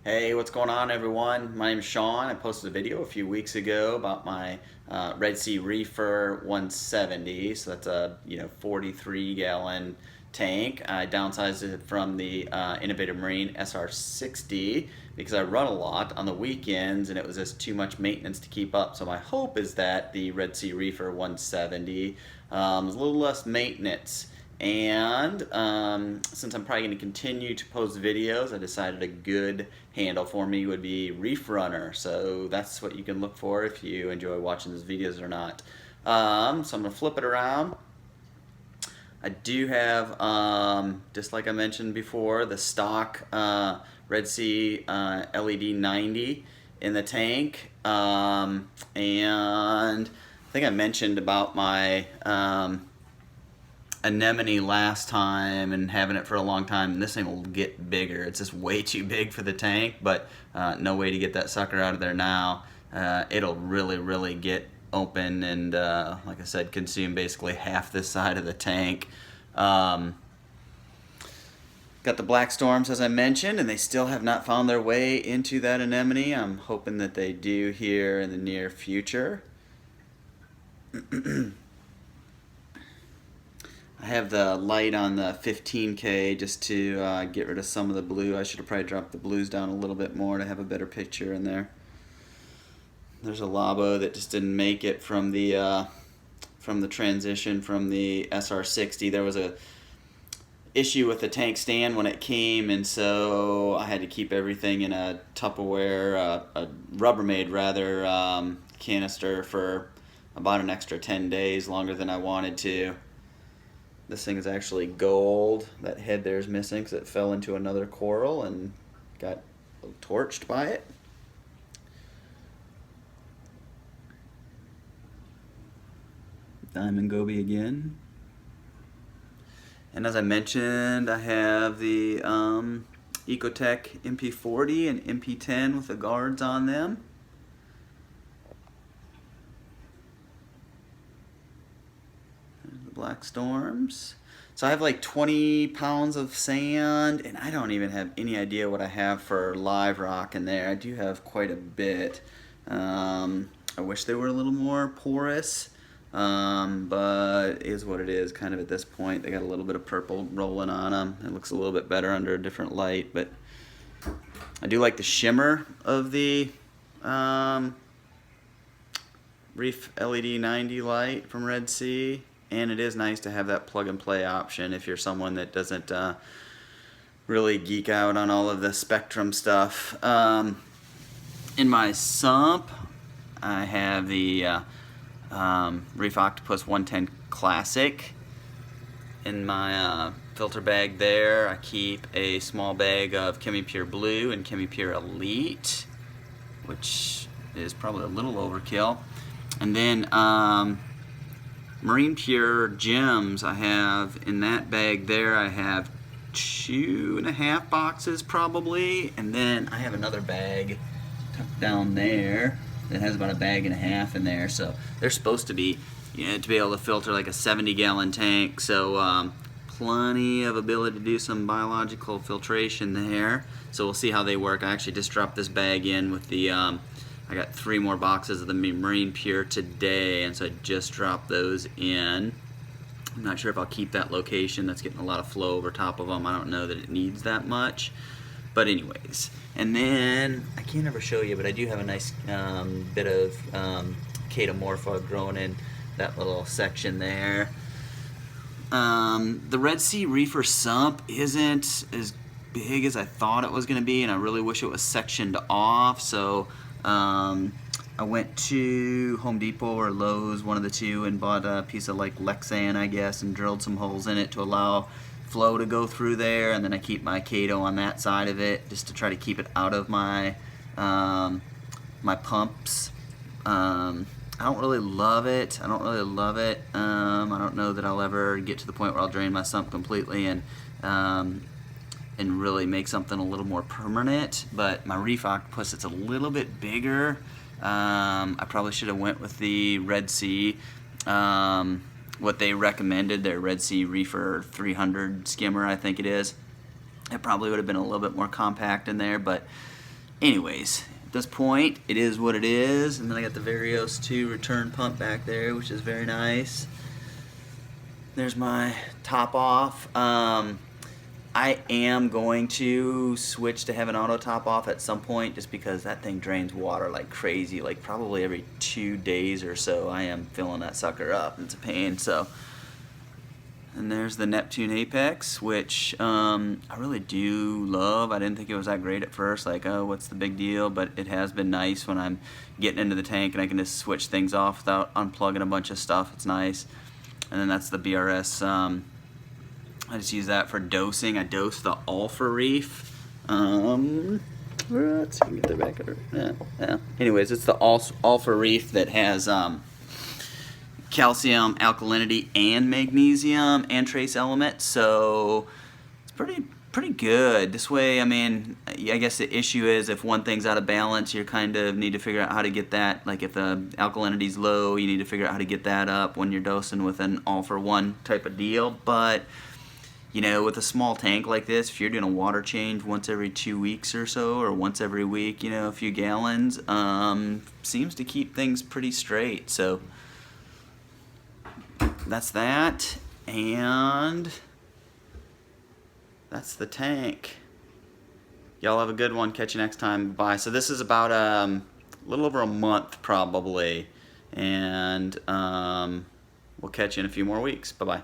Hey, what's going on, everyone? My name is Sean. I posted a video a few weeks ago about my Red Sea Reefer 170. So that's a 43-gallon tank. I downsized it from the Innovative Marine SR60 because I run a lot on the weekends and it was just too much maintenance to keep up. So my hope is that the Red Sea Reefer 170 is a little less maintenance. And since I'm probably going to continue to post videos, I decided a good handle for me would be Reef-Runner. So that's what you can look for if you enjoy watching these videos or not. So I'm going to flip it around. I do have, just like I mentioned before, the stock Red Sea LED 90 in the tank. And I think I mentioned about my anemone last time and having it for a long time, and this thing will get bigger. It's just way too big for the tank, but no way to get that sucker out of there now. It'll really get open and like I said, consume basically half this side of the tank. Got the black storms, as I mentioned, and they still have not found their way into that anemone. I'm hoping that they do here in the near future. I have the light on the 15K just to get rid of some of the blue. I should have probably dropped the blues down a little bit more to have a better picture in there. There's a Labo that just didn't make it from the transition from the SR60. There was a issue with the tank stand when it came, and so I had to keep everything in a Tupperware, a Rubbermaid rather, canister for about an extra 10 days, longer than I wanted to. This thing is actually gold. That head there is missing because it fell into another coral and got torched by it. Diamond goby again. And as I mentioned, I have the Ecotech MP40 and MP10 with the guards on them. Black storms. So I have like 20 pounds of sand, and I don't even have any idea what I have for live rock in there. I do have quite a bit. I wish they were a little more porous, but it is what it is kind of at this point. They got a little bit of purple rolling on them. It looks a little bit better under a different light, but I do like the shimmer of the Reef LED 90 light from Red Sea. And it is nice to have that plug and play option if you're someone that doesn't really geek out on all of the spectrum stuff. In my sump, I have the Reef Octopus 110 Classic. In my filter bag there, I keep a small bag of ChemiPure Blue and ChemiPure Elite, which is probably a little overkill. And then Marine Pure Gems, I have in that bag there, I have 2.5 boxes probably, and then I have another bag tucked down there that has about 1.5 bags in there. So they're supposed to be, to be able to filter like a 70-gallon tank, so plenty of ability to do some biological filtration there. So we'll see how they work. I actually just dropped this bag in with the I got 3 more boxes of the Marine Pure today, and so I just dropped those in. I'm not sure if I'll keep that location. That's getting a lot of flow over top of them. I don't know that it needs that much. But anyways, and then, I can't ever show you, but I do have a nice bit of Chaetomorpha growing in that little section there. The Red Sea Reefer sump isn't as big as I thought it was going to be, and I really wish it was sectioned off, so I went to Home Depot or Lowe's, one of the two, and bought a piece of like Lexan, I guess, and drilled some holes in it to allow flow to go through there, and then I keep my Chaeto on that side of it just to try to keep it out of my my pumps. I don't really love it. I don't know that I'll ever get to the point where I'll drain my sump completely and really make something a little more permanent, but my Reef Octopus, it's a little bit bigger. I probably should have went with the Red Sea, what they recommended, their Red Sea Reefer 300 skimmer, I think it is. It probably would have been a little bit more compact in there, but anyways, at this point, it is what it is. And then I got the Varios 2 return pump back there, which is very nice. There's my top off. I am going to switch to have an auto top off at some point, just because that thing drains water like crazy, like probably every 2 days or so. I am filling that sucker up. It's a pain. So, and there's the Neptune Apex, which I really do love. I didn't think it was that great at first, like, oh, what's the big deal? But it has been nice when I'm getting into the tank and I can just switch things off without unplugging a bunch of stuff. It's nice. And then that's the BRS. I just use that for dosing. I dose the Alpha Reef. Let's see, get the back of it. Yeah. Anyways, it's the Alpha Reef that has calcium, alkalinity, and magnesium and trace elements. So it's pretty good. This way, I mean, I guess the issue is if one thing's out of balance, you kind of need to figure out how to get that. Like if the alkalinity's low, you need to figure out how to get that up when you're dosing with an all-for-one type of deal. But you know, with a small tank like this, if you're doing a water change once every 2 weeks or so, or once every week, you know, a few gallons, seems to keep things pretty straight. So that's that, and that's the tank. Y'all have a good one. Catch you next time. Bye. So this is about a little over a month probably, and we'll catch you in a few more weeks. Bye-bye.